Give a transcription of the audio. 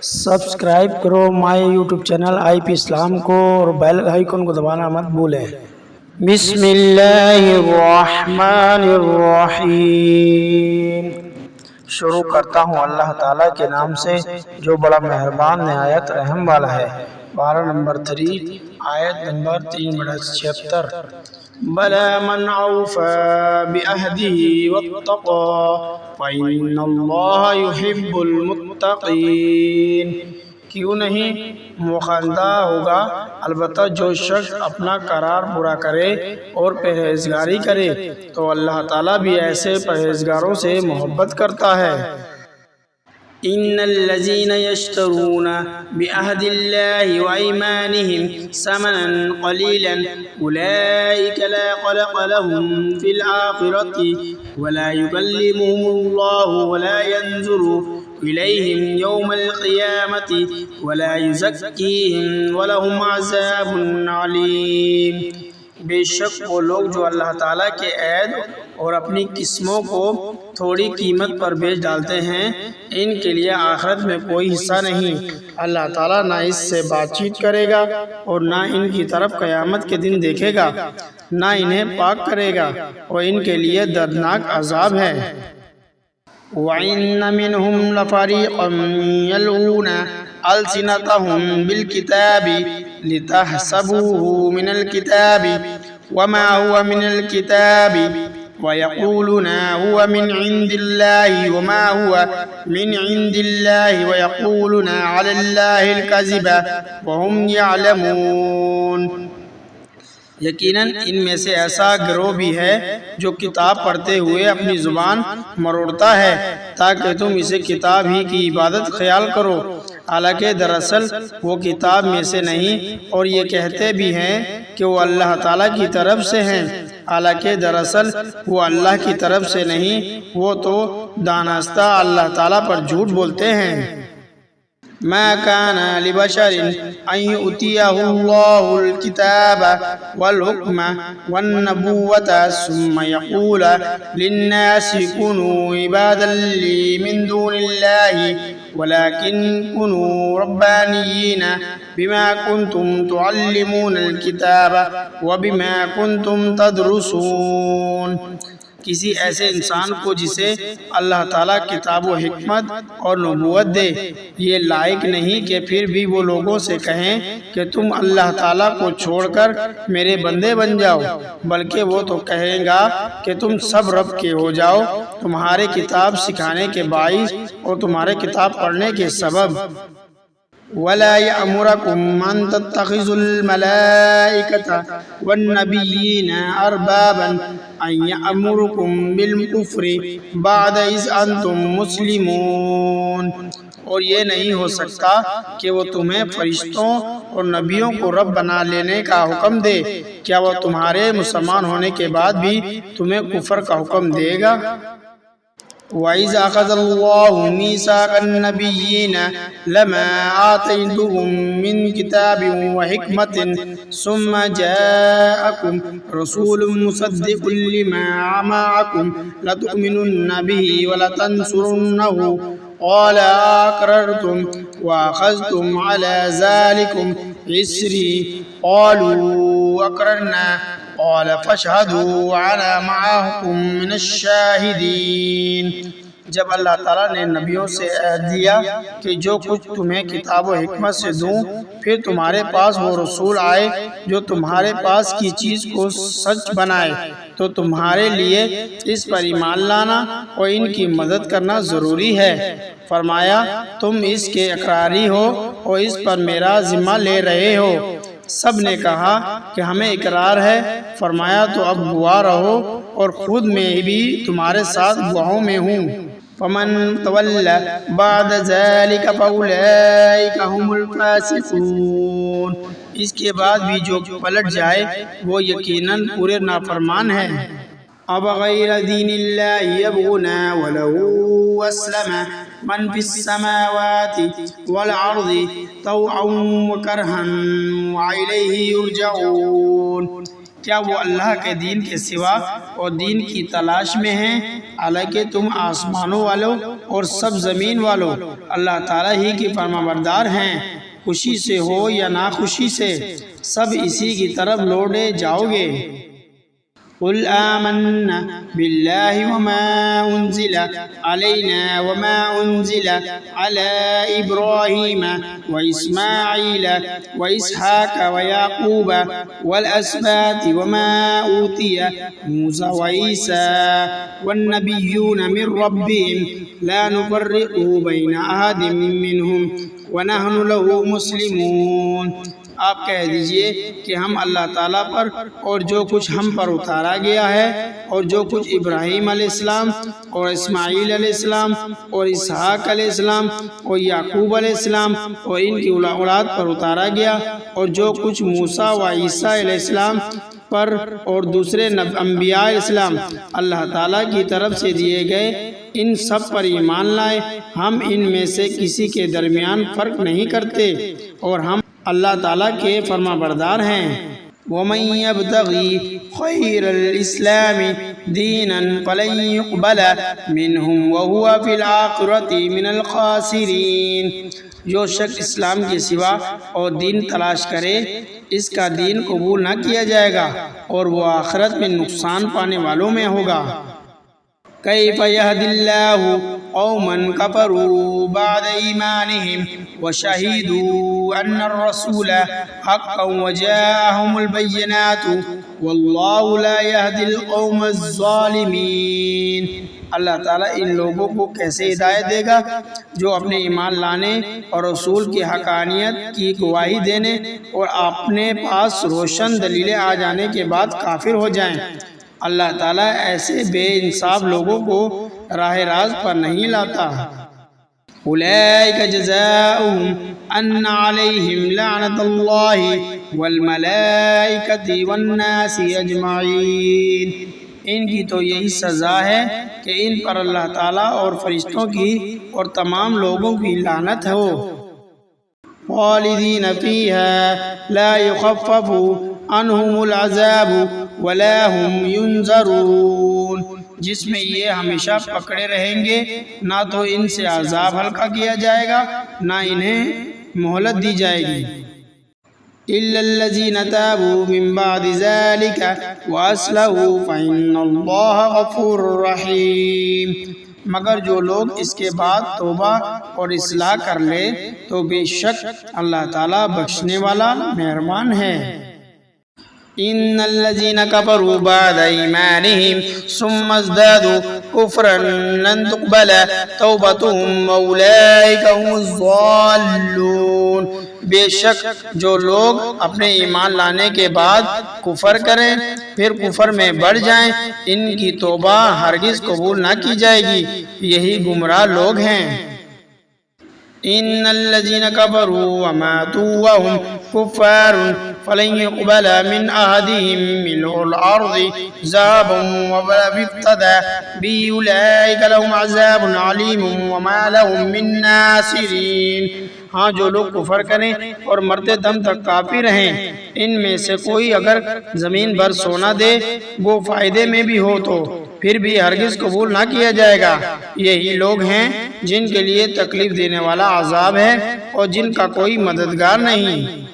Subscribe کرو مائی YouTube channel I پی اسلام کو اور بیل آئیکن کو دبانا مت بھولیں۔ بسم اللہ الرحمن الرحیم۔ شروع کرتا ہوں اللہ تعالیٰ کے نام سے جو بڑا مہربان نہایت رحم والا ہے۔ پارہ نمبر 3 آیت نمبر 3/76۔ بَلَى مَنْ أَوْفَى بِعَهْدِهِ وَاتَّقَى فَإِنَّ اللَّهَ يُحِبُّ الْمُتَّقِينَ۔ کیوں نہیں موخندہ ہوگا، البتہ جو شخص اپنا قرار پورا کرے اور پرہیزگاری کرے تو اللہ تعالیٰ بھی ایسے پرہیزگاروں سے محبت کرتا ہے۔ ان الذين يشترون بعهد الله وايمانهم ثمنا قليلا اولئك لا خلق لهم في الاخره ولا يكلمهم الله ولا ينظر اليهم يوم القيامه ولا يزكيهم ولهم عذاب عليم۔ بے شک وہ لوگ جو اللہ تعالیٰ کے عہد اور اپنی قسموں کو تھوڑی قیمت پر بیچ ڈالتے ہیں، ان کے لیے آخرت میں کوئی حصہ نہیں۔ اللہ تعالیٰ نہ اس سے بات چیت کرے گا اور نہ ان کی طرف قیامت کے دن دیکھے گا، نہ انہیں پاک کرے گا اور ان کے لیے دردناک عذاب ہے۔ وَإِنَّ مِنْهُمْ لَفَرِيقًا يَلْوُونَ أَلْسِنَتَهُمْ بِالْكِتَابِ لِتَحْسَبُوهُ مِنَ الْكِتَابِ وَمَا هُوَ مِنَ الْكِتَابِ وَيَقُولُونَ هُوَ مِنْ عِنْدِ اللَّهِ وَمَا هُوَ مِنْ عِنْدِ اللَّهِ وَيَقُولُونَ عَلَى اللَّهِ الْكَذِبَ وَهُمْ يَعْلَمُونَ۔ یقیناً ان میں سے ایسا گروہ بھی ہے جو کتاب پڑھتے ہوئے اپنی زبان مروڑتا ہے تاکہ تم اسے کتاب ہی کی عبادت خیال کرو، حالانکہ دراصل وہ کتاب میں سے نہیں، اور یہ کہتے بھی ہیں کہ وہ اللہ تعالیٰ کی طرف سے ہیں، حالانکہ دراصل وہ اللہ کی طرف سے نہیں، وہ تو دانستہ اللہ تعالیٰ پر جھوٹ بولتے ہیں۔ ما كان لبشر أن يؤتيه الله الكتاب والحكم والنبوة ثم يقول للناس كونوا عبادا لي من دون الله ولكن كونوا ربانيين بما كنتم تعلمون الكتاب وبما كنتم تدرسون۔ کسی ایسے انسان کو جسے اللہ تعالیٰ کتاب و حکمت اور نبوت دے، یہ لائق نہیں کہ پھر بھی وہ لوگوں سے کہیں کہ تم اللہ تعالیٰ کو چھوڑ کر میرے بندے بن جاؤ، بلکہ وہ تو کہیں گا کہ تم سب رب کے ہو جاؤ تمہارے کتاب سکھانے کے باعث اور تمہارے کتاب پڑھنے کے سبب۔ وَلَا يَأْمُرَكُمْ أَن تَتَّخِذُوا الْمَلَائِكَةَ وَالنَّبِيِّينَ أَرْبَابًا أَن يَأْمُرُكُمْ بِالْكُفْرِ بَعْدَ إِذْ أَنْتُمْ مُسْلِمُونَ۔ اور یہ نہیں ہو سکتا کہ وہ تمہیں فرشتوں اور نبیوں کو رب بنا لینے کا حکم دے، کیا وہ تمہارے مسلمان ہونے کے بعد بھی تمہیں کفر کا حکم دے گا؟ وَإِذْ أَخَذَ اللَّهُ مِيثَاقَ النَّبِيِّينَ لَمَا آتَيْتُكُم مِّن كِتَابٍ وَحِكْمَةٍ ثُمَّ جَاءَكُمْ رَسُولٌ مُّصَدِّقٌ لِّمَا مَعَكُمْ لَتُؤْمِنُنَّ بِهِ وَلَتَنصُرُنَّهُ قَالَ أَقْرَرْتُمْ وَأَخَذْتُمْ عَلَى ذَلِكُمْ إِصْرِي قَالُوا أَقْرَرْنَا قَالَ فَاشْهَدُوا وَأَنَا مَعَكُمْ مِنَ الشَّاهِدِينَ۔ جب اللہ تعالیٰ نے نبیوں سے عہد لیا کہ جو کچھ تمہیں کتاب و حکمت سے دوں، پھر تمہارے پاس وہ رسول آئے جو تمہارے پاس کی چیز کو سچ بنائے، تو تمہارے لیے اس پر ایمان لانا اور ان کی مدد کرنا ضروری ہے۔ فرمایا تم اس کے اقراری ہو اور اس پر میرا ذمہ لے رہے ہو۔ سب نے کہا کہ ہمیں اقرار ہے۔ فرمایا تو اب گواہ رہو اور خود میں بھی تمہارے ساتھ گواہوں میں ہوں۔ فَمَن تَوَلَّى بَعْدَ ذَلِكَ فَأُولَئِكَ هُمُ الْفَاسِقُونَ۔ اس کے بعد بھی جو پلٹ جائے وہ یقیناً پورے نافرمان ہیں۔ أَفَغَيْرَ دِينِ اللَّهِ يَبْغُونَ وَلَهُ أَسْلَمَ مَنْ فِي السَّمَاوَاتِ وَالْأَرْضِ طَوْعًا وَكَرْهًا وَإِلَيْهِ يُرْجَعُونَ۔ کیا وہ اللہ کے دین کے سوا اور دین کی تلاش میں ہیں، حالانکہ تم آسمانوں والوں اور سب زمین والوں اللہ تعالیٰ ہی کی فرما بردار ہیں، خوشی سے ہو یا ناخوشی سے سب اسی کی طرف لوٹے جاؤ گے۔ قل آمنا بالله وما أنزل علينا وما أنزل على إبراهيم وإسماعيل وإسحاق ويعقوب والأسباط وما أوتي موسى وعيسى والنبيون من ربهم لا نفرق بين أحد منهم ونحن له مسلمون۔ آپ کہہ دیجئے کہ ہم اللہ تعالیٰ پر اور جو کچھ ہم پر اتارا گیا ہے اور جو کچھ ابراہیم علیہ السلام اور اسماعیل علیہ السلام اور اسحاق علیہ السلام اور یعقوب علیہ السلام اور ان کی اولاد پر اتارا گیا اور جو کچھ موسیٰ و عیسیٰ علیہ السلام پر اور دوسرے انبیاء علیہ السلام اللہ تعالیٰ کی طرف سے دیے گئے، ان سب پر ایمان لائے۔ ہم ان میں سے کسی کے درمیان فرق نہیں کرتے اور ہم اللہ تعالیٰ کے فرما بردار ہیں۔ وَمَن يَبْتَغِ غَيْرَ الْإِسْلَامِ دِينًا فَلَن يُقْبَلَ مِنْهُ وَهُوَ فِي الْآخِرَةِ مِنَ الْخَاسِرِينَ۔ جو شخص اسلام کے سوا اور دین تلاش کرے اس کا دین قبول نہ کیا جائے گا اور وہ آخرت میں نقصان پانے والوں میں ہوگا۔ كيف يهدي الله قوما كفروا بعد إيمانهم وشهدوا أن الرسول حق وجاءهم البينات والله لا يهدي القوم الظالمين۔ اللہ تعالیٰ ان لوگوں کو کیسے ہدایت دے گا جو اپنے ایمان لانے اور رسول کی حقانیت کی گواہی دینے اور اپنے پاس روشن دلیلیں آ جانے کے بعد کافر ہو جائیں۔ اللہ تعالیٰ ایسے بے انصاف لوگوں کو راہ راست پر نہیں لاتا۔ اولئک جزاؤہم ان علیہم لعنت اللہ والملائکۃ والناس اجمعین۔ ان کی تو یہی سزا ہے کہ ان پر اللہ تعالیٰ اور فرشتوں کی اور تمام لوگوں کی لعنت ہو۔ خالدین فیہا لا یخفف عنہم العذاب ولا هم ينظرون، جس میں یہ ہمیشہ پکڑے رہیں گے، نہ تو ان سے عذاب ہلکا کیا جائے گا نہ انہیں مہلت دی جائے گی۔ إِلَّا الَّذِينَ تَابُوا مِن بَعْدِ ذَلِكَ وَأَصْلَحُوا فَإِنَّ اللَّهَ غَفُورٌ رَّحِيمٌ، مگر جو لوگ اس کے بعد توبہ اور اصلاح کر لے تو بے شک اللہ تعالیٰ بخشنے والا مہربان ہے۔ إن الذين كفروا بعد إيمانهم ثم ازدادوا كفرا لن تقبل توبتهم وأولئك هم الضالون۔ بے شک جو لوگ اپنے ایمان لانے کے بعد کفر کریں پھر کفر میں بڑھ جائیں ان کی توبہ ہرگز قبول نہ کی جائے گی، یہی گمراہ لوگ ہیں۔ ان الذين كفروا وماتوا وهم كفار فلن يقبل من احدهم ملء الارض ذهبا ولا افتدى به اولئك لهم عذاب عليم وما لهم من ناصرين۔ ہاں جو لوگ کفر کریں اور مرتے دم تک کافر رہیں ان میں سے کوئی اگر زمین بھر سونا دے وہ فائدے میں بھی ہو تو پھر بھی ہرگز قبول نہ کیا جائے گا۔ یہی لوگ ہیں جن کے لیے تکلیف دینے والا عذاب ہے اور جن کا کوئی مددگار نہیں۔